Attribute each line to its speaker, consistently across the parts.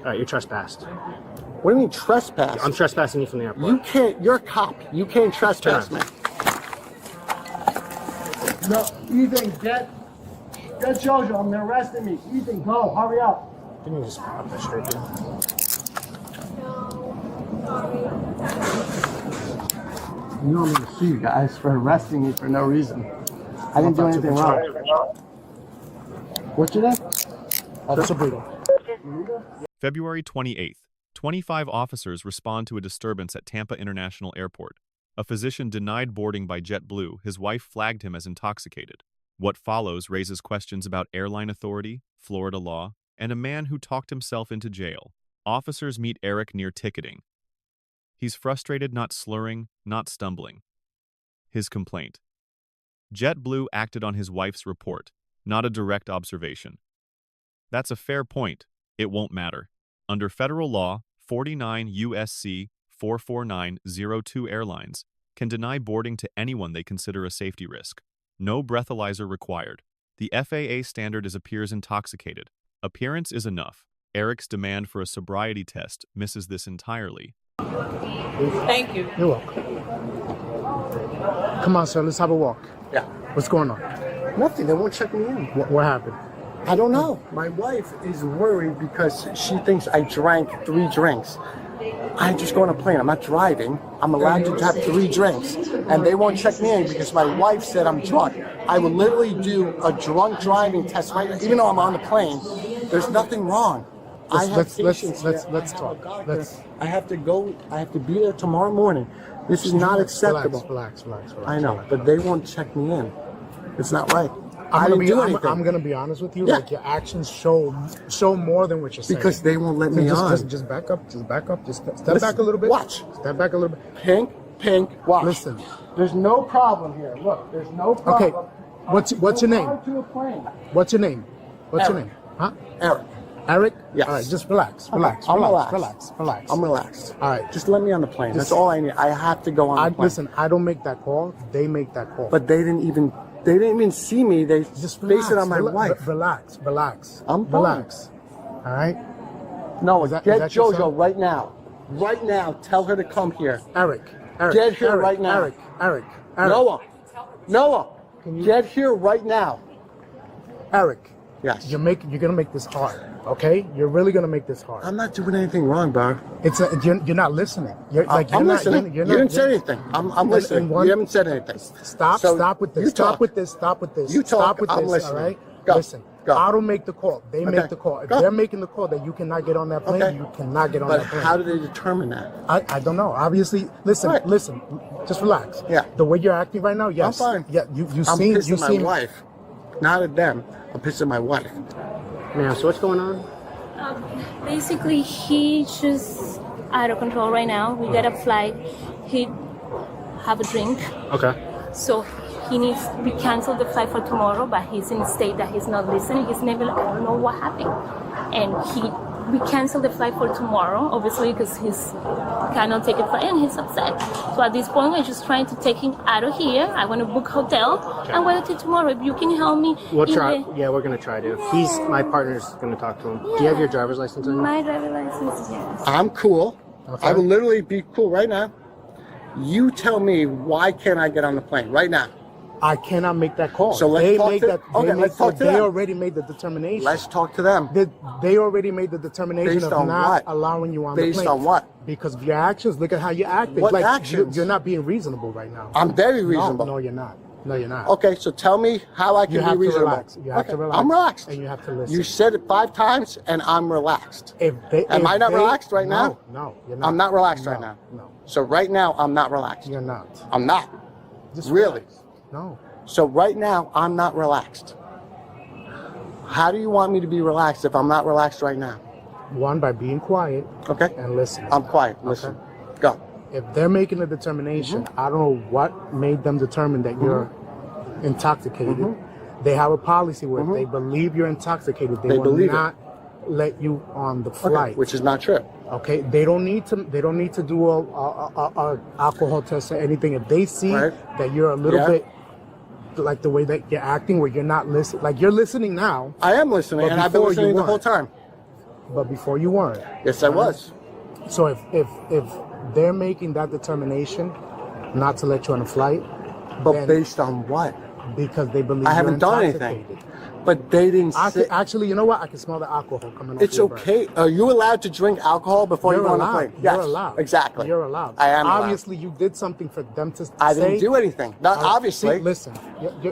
Speaker 1: All right, you're trespassed.
Speaker 2: What do you mean trespass?
Speaker 1: I'm trespassing you from the airport.
Speaker 2: You can't. You're a cop. You can't trespass me. No, Ethan, get Jojo. They're arresting me. Ethan, go. Hurry up.
Speaker 1: Can you just pop that straight here?
Speaker 2: You want me to sue you guys for arresting me for no reason? I didn't do anything wrong. What's your name?
Speaker 1: Officer Brutal.
Speaker 3: February 28th, 25 officers respond to a disturbance at Tampa International Airport. A physician denied boarding by JetBlue. His wife flagged him as intoxicated. What follows raises questions about airline authority, Florida law, and a man who talked himself into jail. Officers meet Eric near ticketing. He's frustrated, not slurring, not stumbling. His complaint. JetBlue acted on his wife's report, not a direct observation. That's a fair point. It won't matter. Under federal law, 49 U.S.C. 44902 airlines can deny boarding to anyone they consider a safety risk. No breathalyzer required. The FAA standard is appears intoxicated. Appearance is enough. Eric's demand for a sobriety test misses this entirely.
Speaker 4: Thank you.
Speaker 1: You're welcome. Come on, sir. Let's have a walk.
Speaker 2: Yeah.
Speaker 1: What's going on?
Speaker 2: Nothing. They won't check me in.
Speaker 1: What happened?
Speaker 2: I don't know. My wife is worried because she thinks I drank 3 drinks. I just go on a plane. I'm not driving. I'm allowed to have 3 drinks. And they won't check me in because my wife said I'm drunk. I would literally do a drunk driving test right now, even though I'm on the plane. There's nothing wrong.
Speaker 1: Let's talk.
Speaker 2: I have to go. I have to be there tomorrow morning. This is not acceptable.
Speaker 1: Relax.
Speaker 2: I know, but they won't check me in. It's not right.
Speaker 1: I'm gonna be honest with you.
Speaker 2: Yeah.
Speaker 1: Like your actions show more than what you're saying.
Speaker 2: Because they won't let me on.
Speaker 1: Just back up. Just step back a little bit.
Speaker 2: Watch.
Speaker 1: Step back a little bit.
Speaker 2: Pink. Watch.
Speaker 1: Listen.
Speaker 2: There's no problem here. Look, there's no problem.
Speaker 1: Okay. What's your name? What's your name? What's your name? Huh? Eric?
Speaker 2: Yes.
Speaker 1: All right, just relax.
Speaker 2: I'm relaxed.
Speaker 1: Relax.
Speaker 2: I'm relaxed.
Speaker 1: All right.
Speaker 2: Just let me on the plane. That's all I need. I have to go on the plane.
Speaker 1: Listen, I don't make that call. They make that call.
Speaker 2: But they didn't even see me. They just based it on my wife.
Speaker 1: Relax.
Speaker 2: I'm fine.
Speaker 1: Relax. All right?
Speaker 2: No,
Speaker 1: is that
Speaker 2: Jojo right now. Right now, tell her to come here.
Speaker 1: Eric.
Speaker 2: Get here right now.
Speaker 1: Eric.
Speaker 2: Noah. Get here right now.
Speaker 1: Eric.
Speaker 2: Yes.
Speaker 1: You're gonna make this hard, okay? You're really gonna make this hard.
Speaker 2: I'm not doing anything wrong, bro.
Speaker 1: You're not listening.
Speaker 2: I'm listening. You didn't say anything. I'm listening. You haven't said anything.
Speaker 1: Stop with this. Stop with this.
Speaker 2: You talk.
Speaker 1: Stop with
Speaker 2: I'm
Speaker 1: this.
Speaker 2: listening.
Speaker 1: All right.
Speaker 2: Go.
Speaker 1: Listen.
Speaker 2: Go.
Speaker 1: I don't make the call. They make the call. If they're making the call that you cannot get on that plane, you cannot get on that plane.
Speaker 2: But how do they determine that?
Speaker 1: I don't know. Obviously, listen. Just relax.
Speaker 2: Yeah.
Speaker 1: The way you're acting right now, yes.
Speaker 2: I'm fine.
Speaker 1: Yeah.
Speaker 2: I'm pissed at my wife, not at them. I'm pissed at my wife.
Speaker 1: Ma'am, so what's going on?
Speaker 5: Basically, he's just out of control right now. We got a flight. He have a drink.
Speaker 1: Okay.
Speaker 5: So we canceled the flight for tomorrow, but he's in a state that he's not listening. He's never, I don't know what happened. And we canceled the flight for tomorrow, obviously, because he's cannot take a flight and he's upset. So at this point, we're just trying to take him out of here. I want to book hotel and wait until tomorrow. If you can help me.
Speaker 1: We'll try. Yeah, we're going to try to. My partner's going to talk to him. Yeah. Do you have your driver's license on you?
Speaker 5: My driver's license, yes.
Speaker 2: I'm cool. Okay. I will literally be cool right now. You tell me, why can't I get on the plane right now?
Speaker 1: I cannot make that call.
Speaker 2: So let's talk to them.
Speaker 1: They already made the determination.
Speaker 2: Let's talk to them.
Speaker 1: They already made the determination of not allowing you on the plane.
Speaker 2: Based on what?
Speaker 1: Because of your actions. Look at how you're acting.
Speaker 2: What actions?
Speaker 1: You're not being reasonable right now.
Speaker 2: I'm very reasonable.
Speaker 1: No, you're not. No, you're not.
Speaker 2: Okay, so tell me how I can be reasonable.
Speaker 1: You have to relax.
Speaker 2: I'm relaxed.
Speaker 1: And you have to listen.
Speaker 2: You said it 5 times, and I'm relaxed. Am I not relaxed right now?
Speaker 1: No, you're not.
Speaker 2: I'm not relaxed right now.
Speaker 1: No.
Speaker 2: So right now, I'm not relaxed.
Speaker 1: You're not.
Speaker 2: I'm not.
Speaker 1: Just
Speaker 2: really?
Speaker 1: Relax. No.
Speaker 2: So right now, I'm not relaxed. How do you want me to be relaxed if I'm not relaxed right now?
Speaker 1: One, by being quiet.
Speaker 2: Okay.
Speaker 1: And listen.
Speaker 2: I'm quiet. Listen. Okay. Go.
Speaker 1: If they're making a determination, I don't know what made them determine that you're intoxicated. They have a policy where if they believe you're intoxicated, they will not let you on the flight.
Speaker 2: Which is not true.
Speaker 1: Okay. They don't need to do a alcohol test or anything. If they see that you're a little bit like the way that you're acting, where you're not listening, like you're listening now.
Speaker 2: I am listening, and I've been listening the whole time.
Speaker 1: but before you weren't.
Speaker 2: Yes, I was.
Speaker 1: So if they're making that determination not to let you on a flight,
Speaker 2: But
Speaker 1: then
Speaker 2: based on what?
Speaker 1: because they believe
Speaker 2: I haven't
Speaker 1: you're
Speaker 2: done
Speaker 1: intoxicated.
Speaker 2: anything. But they didn't say...
Speaker 1: Actually, you know what? I can smell the alcohol coming off
Speaker 2: It's
Speaker 1: your breath.
Speaker 2: okay. Are you allowed to drink alcohol before
Speaker 1: You're
Speaker 2: you go on a
Speaker 1: allowed.
Speaker 2: plane?
Speaker 1: You're
Speaker 2: Yes,
Speaker 1: allowed.
Speaker 2: exactly.
Speaker 1: You're allowed.
Speaker 2: I am allowed.
Speaker 1: Obviously, you did something for them to
Speaker 2: I
Speaker 1: say.
Speaker 2: didn't do anything. Not
Speaker 1: All right,
Speaker 2: obviously.
Speaker 1: see, listen,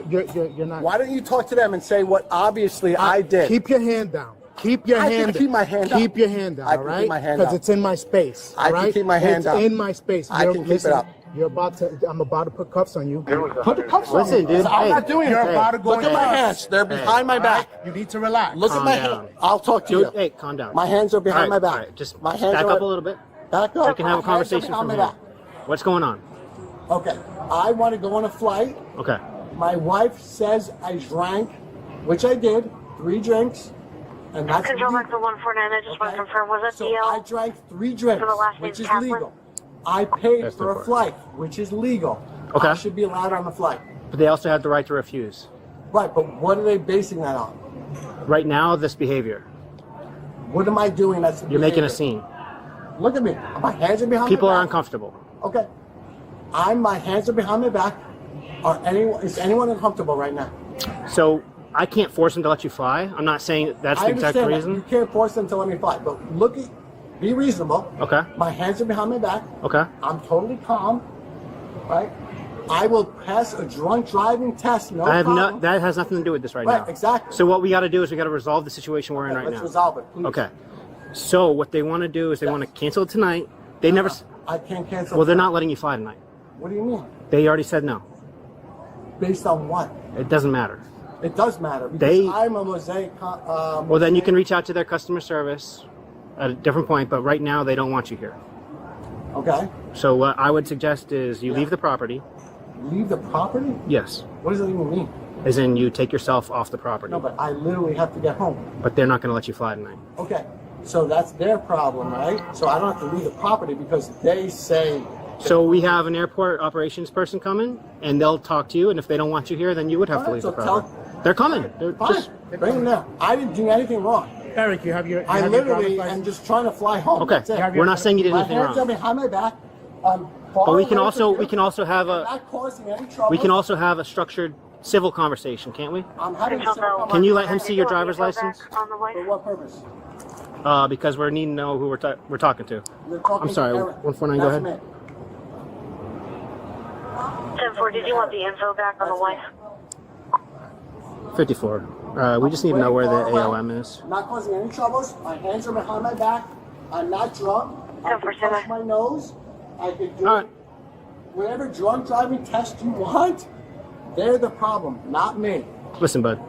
Speaker 1: you're not.
Speaker 2: Why don't you talk to them and say what obviously I did?
Speaker 1: Keep your hand down. Keep your
Speaker 2: I
Speaker 1: hand.
Speaker 2: can keep my hand up.
Speaker 1: Keep your hand down.
Speaker 2: I
Speaker 1: all
Speaker 2: can
Speaker 1: right?
Speaker 2: keep my hand
Speaker 1: Because
Speaker 2: up.
Speaker 1: it's in my space.
Speaker 2: I
Speaker 1: all
Speaker 2: can
Speaker 1: right?
Speaker 2: keep my hand
Speaker 1: it's
Speaker 2: up.
Speaker 1: in my space.
Speaker 2: I can keep it up.
Speaker 1: You're about to. I'm about to put cuffs on you.
Speaker 2: Put the cuffs on.
Speaker 6: Listen, dude.
Speaker 2: I'm
Speaker 6: Hey,
Speaker 2: not doing
Speaker 1: you're
Speaker 2: anything.
Speaker 1: about to go
Speaker 2: Look
Speaker 1: in
Speaker 2: at my
Speaker 1: cuffs.
Speaker 2: hands. They're behind my back.
Speaker 1: You need to relax.
Speaker 2: Look at
Speaker 6: Calm
Speaker 2: my
Speaker 6: down.
Speaker 2: hands. I'll talk to
Speaker 6: Dude,
Speaker 2: you.
Speaker 6: hey, calm down.
Speaker 2: My hands are behind my back.
Speaker 6: All right, just
Speaker 2: my hands
Speaker 6: back
Speaker 2: are
Speaker 6: up a little bit.
Speaker 2: Back up.
Speaker 6: We can have a
Speaker 2: My hands are
Speaker 6: conversation
Speaker 2: behind
Speaker 6: from
Speaker 2: my
Speaker 6: here.
Speaker 2: back.
Speaker 6: What's going on?
Speaker 2: Okay. I want to go on a flight.
Speaker 6: Okay.
Speaker 2: My wife says I drank, which I did, 3 drinks, and that's
Speaker 7: Control
Speaker 2: legal.
Speaker 7: back to 149. I just want to confirm. Was that
Speaker 2: So
Speaker 7: DL?
Speaker 2: I drank 3 drinks,
Speaker 7: For the last
Speaker 2: which
Speaker 7: name,
Speaker 2: is
Speaker 7: Kaplan?
Speaker 2: legal. I paid
Speaker 6: That's
Speaker 2: for a
Speaker 6: important.
Speaker 2: flight, which is legal.
Speaker 6: Okay.
Speaker 2: I should be allowed on the flight.
Speaker 6: But they also have the right to refuse.
Speaker 2: Right, but what are they basing that on?
Speaker 6: Right now, this behavior.
Speaker 2: What am I doing that's
Speaker 6: You're making a
Speaker 2: behavior?
Speaker 6: scene.
Speaker 2: Look at me. My hands are behind
Speaker 6: People
Speaker 2: my
Speaker 6: are
Speaker 2: back.
Speaker 6: uncomfortable.
Speaker 2: Okay. My hands are behind my back. Is anyone uncomfortable right now?
Speaker 6: So I can't force them to let you fly. I'm not saying that's
Speaker 2: I
Speaker 6: the exact
Speaker 2: understand that.
Speaker 6: reason.
Speaker 2: You can't force them to let me fly, but be reasonable.
Speaker 6: Okay.
Speaker 2: My hands are behind my back.
Speaker 6: Okay.
Speaker 2: I'm totally calm, right? I will pass a drunk driving test, no problem.
Speaker 6: That has nothing to do with this right
Speaker 2: Right,
Speaker 6: now.
Speaker 2: exactly.
Speaker 6: So what we got to do is we got to resolve the situation we're in right
Speaker 2: Let's
Speaker 6: now.
Speaker 2: resolve it, please.
Speaker 6: Okay. So what they want to do is they want to cancel it tonight. They never.
Speaker 2: I can't cancel.
Speaker 6: Well, they're not letting you fly tonight.
Speaker 2: What do you mean?
Speaker 6: They already said no.
Speaker 2: Based on what?
Speaker 6: It doesn't matter.
Speaker 2: It does matter because I'm a mosaic.
Speaker 6: Well, then you can reach out to their customer service at a different point. But right now, they don't want you here.
Speaker 2: Okay.
Speaker 6: So what I would suggest is you leave the property.
Speaker 2: Leave the property?
Speaker 6: Yes.
Speaker 2: What does that even mean?
Speaker 6: As in you take yourself off the property.
Speaker 2: No, but I literally have to get home.
Speaker 6: But they're not going to let you fly tonight.
Speaker 2: Okay. So that's their problem, right? So I don't have to leave the property because they say.
Speaker 6: So we have an airport operations person coming, and they'll talk to you. And if they don't want you here, then you would have to
Speaker 2: Alright,
Speaker 6: leave the
Speaker 2: so
Speaker 6: property. They're coming. They're
Speaker 2: Fine.
Speaker 6: just
Speaker 2: Bring them there. I didn't do anything wrong.
Speaker 1: Eric, you have your.
Speaker 2: I
Speaker 1: have your
Speaker 2: literally
Speaker 1: driver's
Speaker 2: am
Speaker 1: license?
Speaker 2: just trying to fly home.
Speaker 6: okay.
Speaker 2: That's it.
Speaker 6: We're not saying you did
Speaker 2: My
Speaker 6: anything
Speaker 2: hands are
Speaker 6: wrong.
Speaker 2: behind my back.
Speaker 6: But we can also have
Speaker 2: I'm
Speaker 6: a
Speaker 2: not causing any trouble.
Speaker 6: we can also have a structured civil conversation, can't we?
Speaker 2: I'm having
Speaker 7: Control
Speaker 2: civil
Speaker 7: back.
Speaker 6: Can you let him
Speaker 7: Did
Speaker 6: see
Speaker 7: you
Speaker 6: your
Speaker 7: want
Speaker 6: driver's
Speaker 7: info
Speaker 6: license?
Speaker 7: back On the way?
Speaker 2: For what purpose?
Speaker 6: Because we're needing to know who we're talking to.
Speaker 2: You're talking
Speaker 6: I'm sorry,
Speaker 2: to Eric.
Speaker 6: 149, go
Speaker 2: That's
Speaker 6: ahead.
Speaker 2: me.
Speaker 7: 10-4, did you want the info back on the wife?
Speaker 6: 54. We just need to know where the AOM is.
Speaker 2: I'm not causing any troubles. My hands are behind my back. I'm not drunk. I can
Speaker 7: 10%.
Speaker 2: touch my nose. I can do
Speaker 6: All right.
Speaker 2: whatever drunk driving test you want. They're the problem, not me.
Speaker 6: Listen, bud.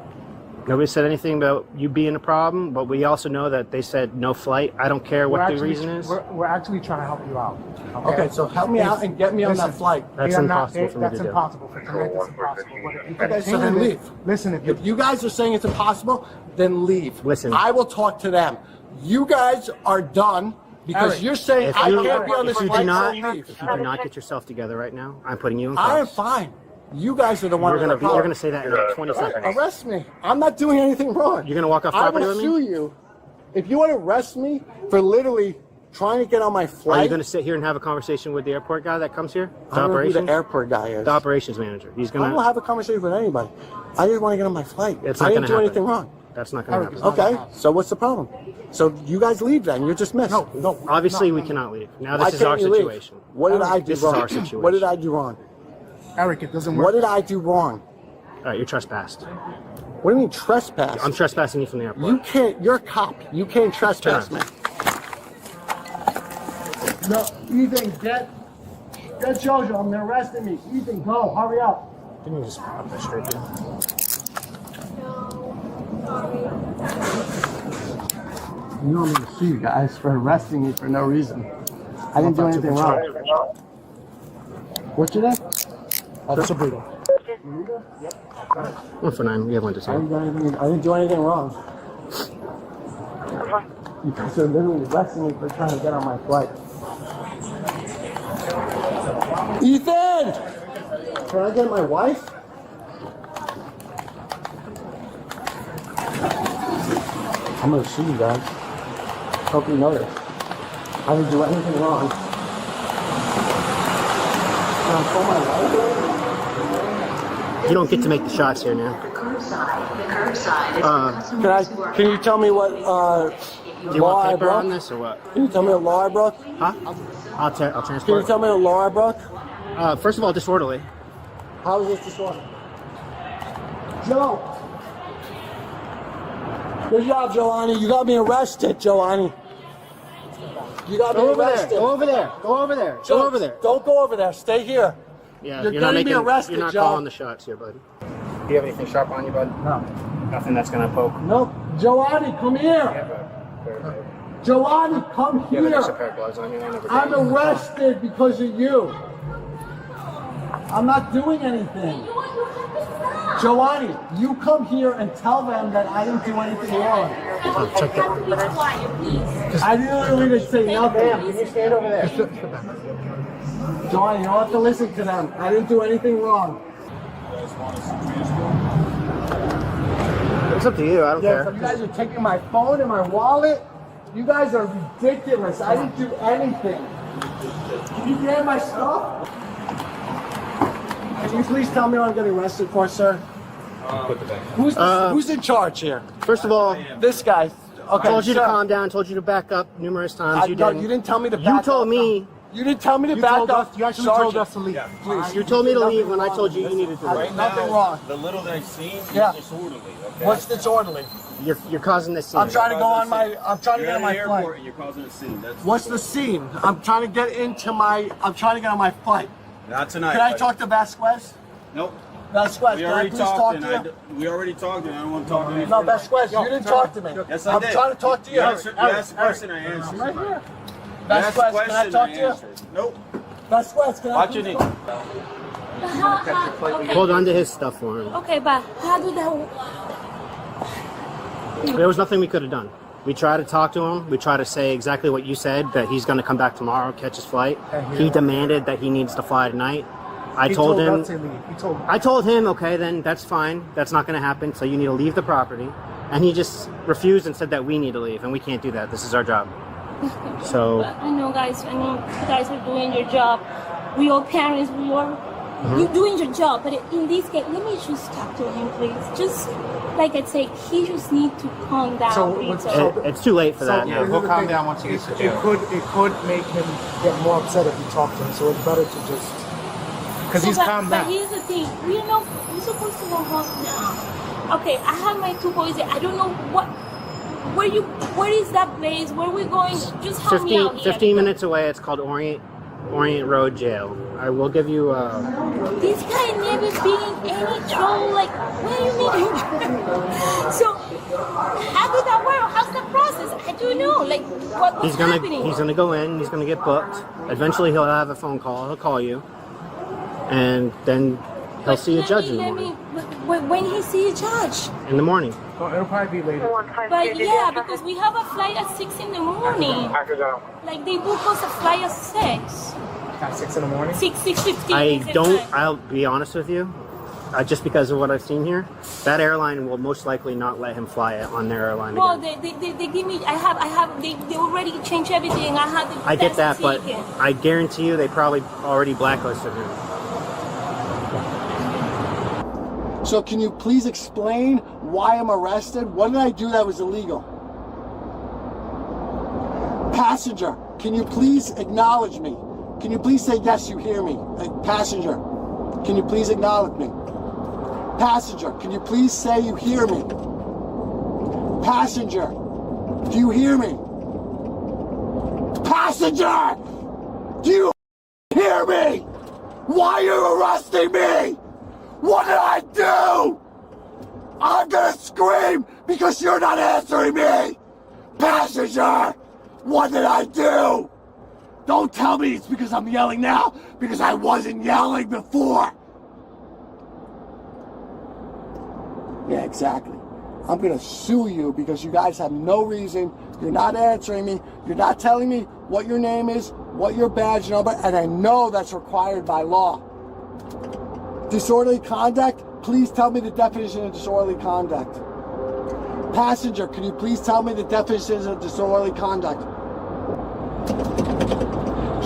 Speaker 6: Nobody said anything about you being a problem, but we also know that they said no flight. I don't care what the reason is.
Speaker 1: We're actually trying to help you out.
Speaker 2: Okay, so help me out and get me on that
Speaker 1: Listen,
Speaker 2: flight.
Speaker 6: That's
Speaker 1: they are not-
Speaker 6: impossible for me
Speaker 1: That's
Speaker 6: to do.
Speaker 1: impossible for tonight. That's impossible. But if you can
Speaker 2: Okay, so
Speaker 1: handle
Speaker 2: then
Speaker 1: it-
Speaker 2: leave.
Speaker 1: Listen, if
Speaker 2: If you guys are saying it's impossible, then leave.
Speaker 6: Listen.
Speaker 2: I will talk to them. You guys are done because
Speaker 1: Eric,
Speaker 2: you're saying
Speaker 6: If
Speaker 2: I
Speaker 6: you,
Speaker 2: can't be on this
Speaker 6: if you
Speaker 2: flight,
Speaker 6: do not,
Speaker 2: so leave.
Speaker 6: if you do not get yourself together right now, I'm putting you in
Speaker 2: I am
Speaker 6: cuffs.
Speaker 2: fine. You guys are the ones
Speaker 6: You're
Speaker 2: that are
Speaker 6: gonna say that in like 20 seconds.
Speaker 2: arrest me. I'm not doing anything wrong.
Speaker 6: You're gonna walk off
Speaker 2: I
Speaker 6: property
Speaker 2: will
Speaker 6: with
Speaker 2: sue
Speaker 6: me?
Speaker 2: you. If you want to arrest me for literally trying to get on my
Speaker 6: Are you
Speaker 2: flight,
Speaker 6: gonna sit here and have a conversation with the airport guy that comes here?
Speaker 2: I
Speaker 6: The
Speaker 2: don't know who
Speaker 6: operations?
Speaker 2: the airport guy is.
Speaker 6: The operations manager. He's
Speaker 2: I don't
Speaker 6: gonna.
Speaker 2: have a conversation with anybody. I just want to get on my flight.
Speaker 6: It's
Speaker 2: I
Speaker 6: not
Speaker 2: didn't do
Speaker 6: gonna
Speaker 2: anything
Speaker 6: happen.
Speaker 2: wrong.
Speaker 6: That's not gonna
Speaker 1: Eric,
Speaker 6: happen.
Speaker 1: it's not-
Speaker 2: Okay, so what's the problem? So you guys leave then. You're dismissed.
Speaker 1: No.
Speaker 6: Obviously,
Speaker 1: no,
Speaker 6: we
Speaker 1: no.
Speaker 6: cannot leave. Now
Speaker 2: Why
Speaker 6: this is
Speaker 2: can't
Speaker 6: our
Speaker 2: you leave?
Speaker 6: situation.
Speaker 2: What did I do
Speaker 6: This is
Speaker 2: wrong?
Speaker 6: our situation.
Speaker 2: What did I do wrong?
Speaker 1: Eric, it doesn't work.
Speaker 2: What did I do wrong?
Speaker 6: All right, you're trespassed.
Speaker 2: What do you mean trespass?
Speaker 6: I'm trespassing you from the airport.
Speaker 2: You can't. You're a cop. You can't trespass
Speaker 6: Turn.
Speaker 2: me. No, Ethan, get Jojo. They're arresting me. Ethan, go. Hurry up.
Speaker 6: Can you just pop that straight here?
Speaker 2: You want me to sue you guys for arresting me for no reason? I didn't do anything wrong. What's your name?
Speaker 1: Officer Brito.
Speaker 6: 149. We have one to say.
Speaker 2: I didn't do anything wrong. You guys are literally arresting me for trying to get on my flight. Ethan! Can I get my wife? I'm gonna sue you guys. Hope you notice. I didn't do anything wrong.
Speaker 6: You don't get to make the shots here now.
Speaker 2: Can you tell me what
Speaker 6: Do you
Speaker 2: law
Speaker 6: want
Speaker 2: I
Speaker 6: paper
Speaker 2: broke?
Speaker 6: on this or what?
Speaker 2: Can you tell me what law I broke?
Speaker 6: Huh? I'll
Speaker 2: Can you
Speaker 6: transport.
Speaker 2: tell me what law I broke?
Speaker 6: First of all, disorderly.
Speaker 2: How is this disorder? Joe! Good job, Joanny. You got me arrested, Joanny. You got me
Speaker 6: Go over
Speaker 2: arrested.
Speaker 6: there. Go over there. Go over there.
Speaker 2: Joe,
Speaker 6: Go over there.
Speaker 2: Don't go over there. Stay here.
Speaker 6: Yeah,
Speaker 2: You're
Speaker 6: not
Speaker 2: getting me
Speaker 6: making.
Speaker 2: arrested,
Speaker 6: You're not
Speaker 2: Joe.
Speaker 6: calling the shots here, buddy. Do you have anything sharp on you, bud?
Speaker 2: No.
Speaker 6: Nothing that's gonna poke.
Speaker 2: No. Joanny, come here. Joanny, come
Speaker 6: You have an
Speaker 2: here.
Speaker 6: extra pair of gloves on you. I never
Speaker 2: I'm
Speaker 6: did.
Speaker 2: arrested because of you. I'm not doing anything. Joanny, you come here and tell them that I didn't do anything wrong.
Speaker 1: Check that.
Speaker 5: Be quiet, please.
Speaker 2: I literally didn't say nothing.
Speaker 6: Can you stand over there?
Speaker 2: Joanny, you don't have to listen to them. I didn't do anything wrong.
Speaker 6: It's up to you. I don't
Speaker 2: Yes,
Speaker 6: care.
Speaker 2: you guys are taking my phone and my wallet. You guys are ridiculous. I didn't do anything. Can you grab my stuff? Can you please tell me what I'm getting arrested for, sir? Who's in charge here?
Speaker 6: First of all,
Speaker 2: This guy. Okay.
Speaker 6: told you to
Speaker 2: sir.
Speaker 6: calm down. Told you to back up numerous times. You
Speaker 2: No,
Speaker 6: didn't.
Speaker 2: you didn't tell me to back
Speaker 6: You
Speaker 2: up.
Speaker 6: told me.
Speaker 2: You didn't tell me to
Speaker 1: You
Speaker 2: back
Speaker 1: told
Speaker 2: up.
Speaker 1: us. You actually
Speaker 2: Sergeant.
Speaker 1: told us to leave.
Speaker 2: Please.
Speaker 6: You told me to
Speaker 2: Nothing
Speaker 6: leave when I
Speaker 2: wrong.
Speaker 6: told you you needed to
Speaker 2: I
Speaker 6: leave.
Speaker 2: did nothing wrong.
Speaker 8: The little that I've seen,
Speaker 2: Yeah.
Speaker 8: is disorderly. Okay?
Speaker 2: What's disorderly?
Speaker 6: You're causing this scene.
Speaker 2: I'm trying to go on my. I'm trying to
Speaker 8: You're
Speaker 2: get on
Speaker 8: at
Speaker 2: my
Speaker 8: the
Speaker 2: flight.
Speaker 8: airport and you're causing a scene. That's
Speaker 2: What's the scene? I'm trying to get into my. I'm trying to get on my flight.
Speaker 8: not tonight.
Speaker 2: Can I
Speaker 8: buddy.
Speaker 2: talk to Vasquez?
Speaker 8: Nope.
Speaker 2: Vasquez,
Speaker 8: We
Speaker 2: can I
Speaker 8: already
Speaker 2: please
Speaker 8: talked,
Speaker 2: talk
Speaker 8: and
Speaker 2: to you?
Speaker 8: we already talked, and I don't want to talk to you.
Speaker 2: No, Vasquez, you didn't talk to me.
Speaker 8: Yes, I
Speaker 2: I'm
Speaker 8: did.
Speaker 2: trying to talk to you.
Speaker 8: You asked a question, I answered.
Speaker 2: Right here.
Speaker 8: You asked a
Speaker 2: Vasquez, can I
Speaker 8: question,
Speaker 2: talk
Speaker 8: I
Speaker 2: to you?
Speaker 8: answered. Nope.
Speaker 2: Vasquez, can I
Speaker 8: Watch your
Speaker 2: please
Speaker 8: knee.
Speaker 2: talk?
Speaker 5: Okay.
Speaker 6: Hold on to his stuff for him.
Speaker 5: Okay, but how do that?
Speaker 6: There was nothing we could have done. We tried to talk to him. We tried to say exactly what you said, that he's going to come back tomorrow, catch his flight. He demanded that he needs to fly tonight. I
Speaker 1: He
Speaker 6: told him.
Speaker 1: us to leave. He told.
Speaker 6: I told him, okay, then that's fine. That's not going to happen. So you need to leave the property. And he just refused and said that we need to leave, and we can't do that. This is our job. So
Speaker 5: I know, guys. I know you guys are doing your job. We all parents. We all. You're doing your job, but in this case, let me just talk to him, please. Just like I say, he just need to calm down.
Speaker 1: So,
Speaker 5: please.
Speaker 6: it's too late for that.
Speaker 1: So,
Speaker 6: now.
Speaker 1: he'll calm down once he gets to jail. It could make him get more upset if you talk to him. So it's better to just because he's calmed
Speaker 5: But
Speaker 1: down.
Speaker 5: here's the thing. We're supposed to go home now. Okay, I have my 2 boys there. I don't know where is that place? Where we going? Just help me out here.
Speaker 6: 15 minutes away. It's called Orient Road Jail. I will give you.
Speaker 5: This guy never been in any trouble. Like, what do you mean? So, how did that work? How's the process? I don't know. Like, what's happening?
Speaker 6: He's gonna go in. He's gonna get booked. Eventually, he'll have a phone call. He'll call you, and then he'll see a judge in the morning.
Speaker 5: When he see a judge?
Speaker 6: In the morning.
Speaker 1: Well, it'll probably be later.
Speaker 5: But yeah, because we have a flight at 6 in the morning. Like they book us a flight at 6.
Speaker 1: At 6 in the morning.
Speaker 5: 6:15.
Speaker 6: I'll be honest with you. Just because of what I've seen here, that airline will most likely not let him fly it on their airline
Speaker 5: Well,
Speaker 6: again.
Speaker 5: they give me. They already changed everything. I had the.
Speaker 6: I get that,
Speaker 5: test
Speaker 6: but
Speaker 5: ticket.
Speaker 6: I guarantee you they probably already blacklisted him.
Speaker 2: So can you please explain why I'm arrested? What did I do that was illegal? Passenger, can you please acknowledge me? Can you please say yes, you hear me? Passenger, can you please acknowledge me? Passenger, can you please say you hear me? Passenger, do you hear me? Passenger, do you hear me? Why are you arresting me? What did I do? I'm gonna scream because you're not answering me! Passenger! What did I do? Don't tell me it's because I'm yelling now, because I wasn't yelling before! Yeah, exactly. I'm gonna sue you because you guys have no reason. You're not answering me. You're not telling me what your name is, what your badge number, and I know that's required by law. Disorderly conduct, please tell me the definition of disorderly conduct. Passenger, can you please tell me the definitions of disorderly conduct?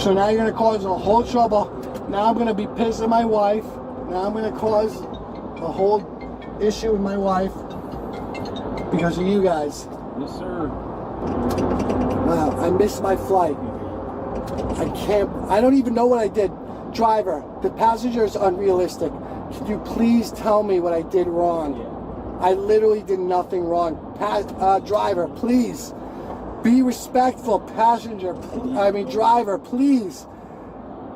Speaker 2: So now you're going to cause a whole trouble. Now I'm going to be pissed at my wife. Now I'm going to cause a whole issue with my wife because of you guys.
Speaker 8: Yes, sir.
Speaker 2: Wow, I missed my flight. I don't even know what I did. Driver, the passenger is unrealistic. Can you please tell me what I did wrong? I literally did nothing wrong. Driver, please. Be respectful, driver, please.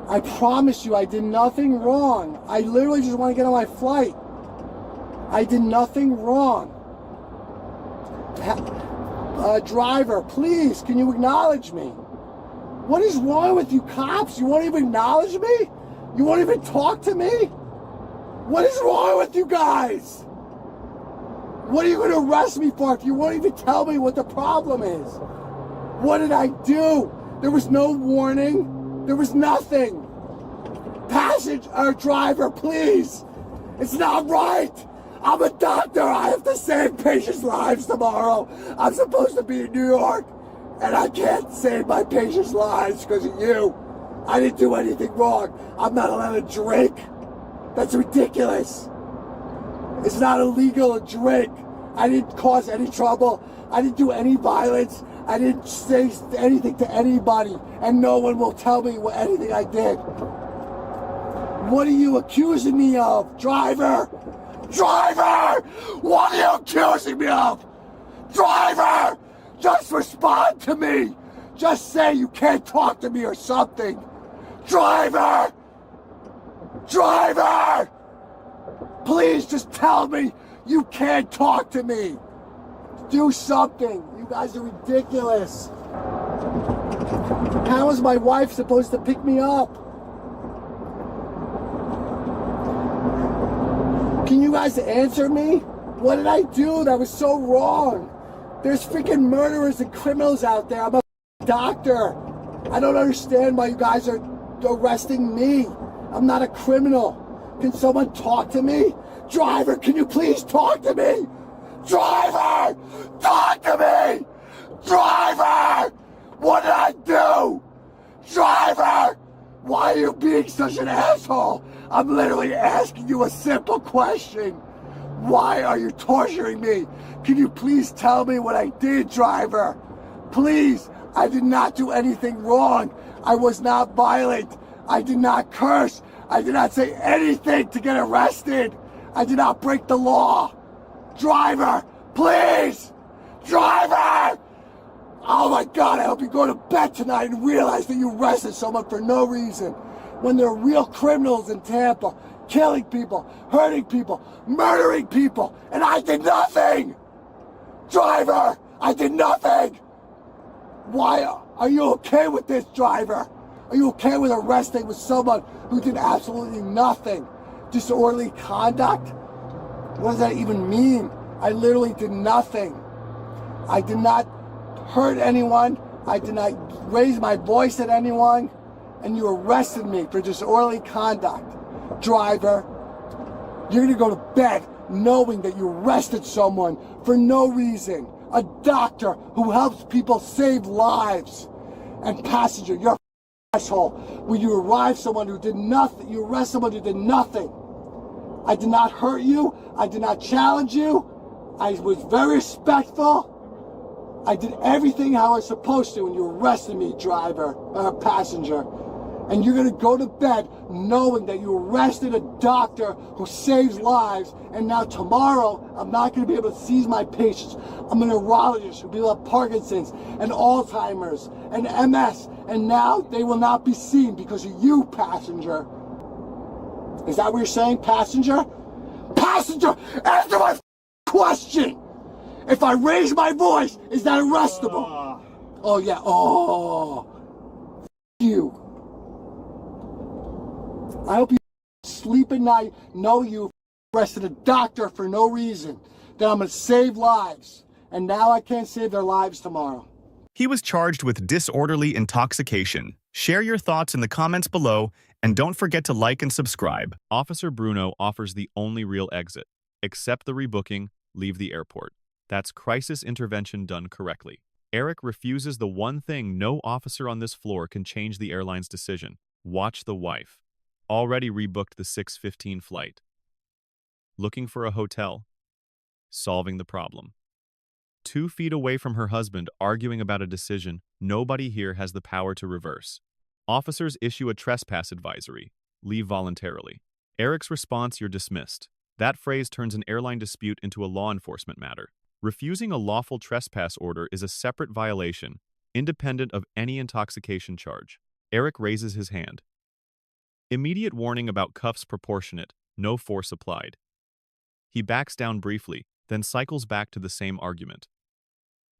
Speaker 2: I promise you I did nothing wrong. I literally just want to get on my flight. I did nothing wrong. Driver, please, can you acknowledge me? What is wrong with you cops? You won't even acknowledge me? You won't even talk to me? What is wrong with you guys? What are you going to arrest me for if you won't even tell me what the problem is? What did I do? There was no warning. There was nothing. Driver, please. It's not right. I'm a doctor. I have to save patients' lives tomorrow. I'm supposed to be in New York, and I can't save my patients' lives because of you. I didn't do anything wrong. I'm not allowed to drink. That's ridiculous. It's not illegal to drink. I didn't cause any trouble. I didn't do any violence. I didn't say anything to anybody, and no one will tell me anything I did. What are you accusing me of, driver? Driver! What are you accusing me of? Driver! Just respond to me! Just say you can't talk to me or something! Driver! Driver! Please just tell me you can't talk to me! Do something! You guys are ridiculous! How is my wife supposed to pick me up? Can you guys answer me? What did I do that was so wrong? There's freaking murderers and criminals out there. I'm a doctor. I don't understand why you guys are arresting me. I'm not a criminal. Can someone talk to me? Driver, can you please talk to me? Driver! Talk to me! Driver! What did I do? Driver! Why are you being such an asshole? I'm literally asking you a simple question. Why are you torturing me? Can you please tell me what I did, driver? Please, I did not do anything wrong. I was not violent. I did not curse. I did not say anything to get arrested. I did not break the law. Driver, please! Driver! Oh my God, I hope you go to bed tonight and realize that you arrested someone for no reason. When there are real criminals in Tampa, killing people, hurting people, murdering people, and I did nothing! Driver, I did nothing! Why are you okay with this, driver? Are you okay with arresting with someone who did absolutely nothing? Disorderly conduct? What does that even mean? I literally did nothing. I did not hurt anyone. I did not raise my voice at anyone. And you arrested me for disorderly conduct. Driver, you're gonna go to bed knowing that you arrested someone for no reason. A doctor who helps people save lives. And passenger, you're an asshole. When you arrest someone who did nothing, you arrest someone who did nothing. I did not hurt you. I did not challenge you. I was very respectful. I did everything how I was supposed to, and you arrested me, passenger. And you're gonna go to bed knowing that you arrested a doctor who saves lives, and now tomorrow, I'm not gonna be able to seize my patients. I'm a neurologist who people have Parkinson's and Alzheimer's and MS, and now they will not be seen because of you, passenger. Is that what you're saying, passenger? Passenger, answer my question! If I raise my voice, is that arrestable? Oh yeah, you. I hope you sleep at night, know you arrested a doctor for no reason, that I'm gonna save lives, and now I can't save their lives tomorrow.
Speaker 3: He was charged with disorderly intoxication. Share your thoughts in the comments below, and don't forget to like and subscribe. Officer Bruno offers the only real exit. Accept the rebooking, leave the airport. That's crisis intervention done correctly. Eric refuses the one thing no officer on this floor can change the airline's decision. Watch the wife. Already rebooked the 6:15 flight. Looking for a hotel. Solving the problem. 2 feet away from her husband, arguing about a decision nobody here has the power to reverse. Officers issue a trespass advisory. Leave voluntarily. Eric's response, you're dismissed. That phrase turns an airline dispute into a law enforcement matter. Refusing a lawful trespass order is a separate violation, independent of any intoxication charge. Eric raises his hand. Immediate warning about cuffs proportionate, no force applied. He backs down briefly, then cycles back to the same argument.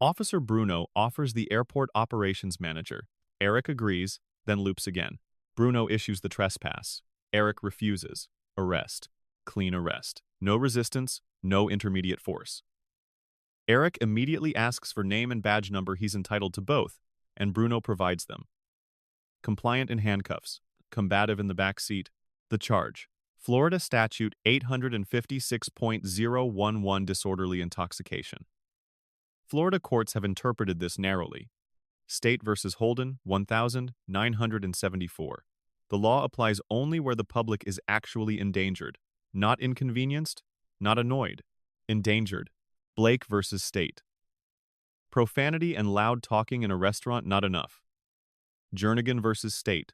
Speaker 3: Officer Bruno offers the airport operations manager. Eric agrees, then loops again. Bruno issues the trespass. Eric refuses. Arrest. Clean arrest. No resistance, no intermediate force. Eric immediately asks for name and badge number. He's entitled to both, and Bruno provides them. Compliant in handcuffs. Combative in the back seat. The charge. Florida Statute 856.011 disorderly intoxication. Florida courts have interpreted this narrowly. State v. Holden, 1974. The law applies only where the public is actually endangered, not inconvenienced, not annoyed, endangered. Blake v. State. Profanity and loud talking in a restaurant not enough. Jernigan v. State.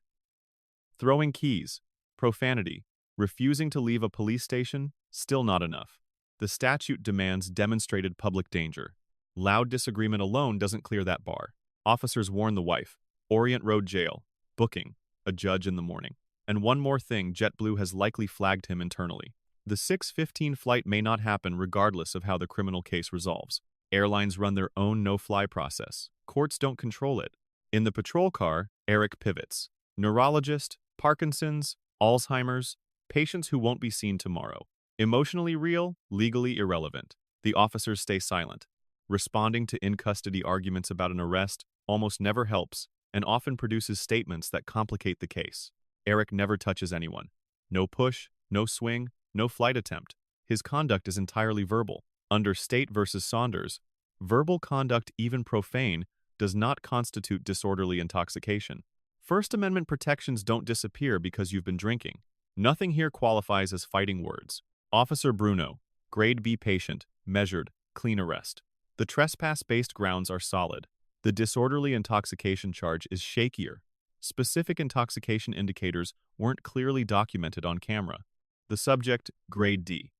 Speaker 3: Throwing keys, profanity, refusing to leave a police station, still not enough. The statute demands demonstrated public danger. Loud disagreement alone doesn't clear that bar. Officers warn the wife. Orient Road Jail. Booking. A judge in the morning. And one more thing, JetBlue has likely flagged him internally. The 6:15 flight may not happen regardless of how the criminal case resolves. Airlines run their own no-fly process. Courts don't control it. In the patrol car, Eric pivots. Neurologist, Parkinson's, Alzheimer's, patients who won't be seen tomorrow. Emotionally real, legally irrelevant. The officers stay silent. Responding to in-custody arguments about an arrest almost never helps and often produces statements that complicate the case. Eric never touches anyone. No push, no swing, no flight attempt. His conduct is entirely verbal. Under State v. Saunders, verbal conduct, even profane, does not constitute disorderly intoxication. First Amendment protections don't disappear because you've been drinking. Nothing here qualifies as fighting words. Officer Bruno, grade B patient, measured, clean arrest. The trespass-based grounds are solid. The disorderly intoxication charge is shakier. Specific intoxication indicators weren't clearly documented on camera. The subject, grade D.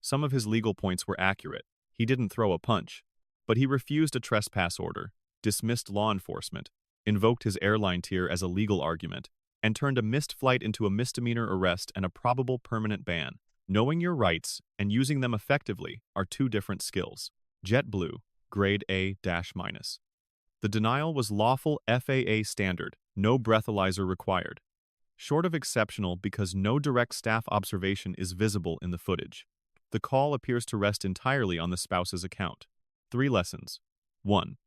Speaker 3: Some of his legal points were accurate. He didn't throw a punch. But he refused a trespass order, dismissed law enforcement, invoked his airline tier as a legal argument, and turned a missed flight into a misdemeanor arrest and a probable permanent ban. Knowing your rights and using them effectively are two different skills. JetBlue, grade A-. The denial was lawful FAA standard, no breathalyzer required. Short of exceptional because no direct staff observation is visible in the footage. The call appears to rest entirely on the spouse's account. 3 lessons. 1.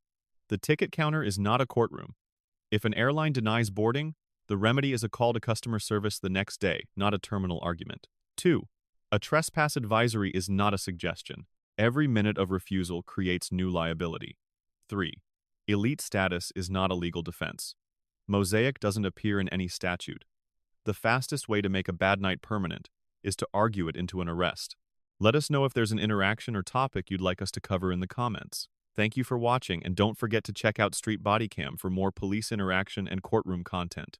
Speaker 3: The ticket counter is not a courtroom. If an airline denies boarding, the remedy is a call to customer service the next day, not a terminal argument. 2. A trespass advisory is not a suggestion. Every minute of refusal creates new liability. 3. Elite status is not a legal defense. Mosaic doesn't appear in any statute. The fastest way to make a bad night permanent is to argue it into an arrest. Let us know if there's an interaction or topic you'd like us to cover in the comments. Thank you for watching, and don't forget to check out Street Bodycam for more police interaction and courtroom content.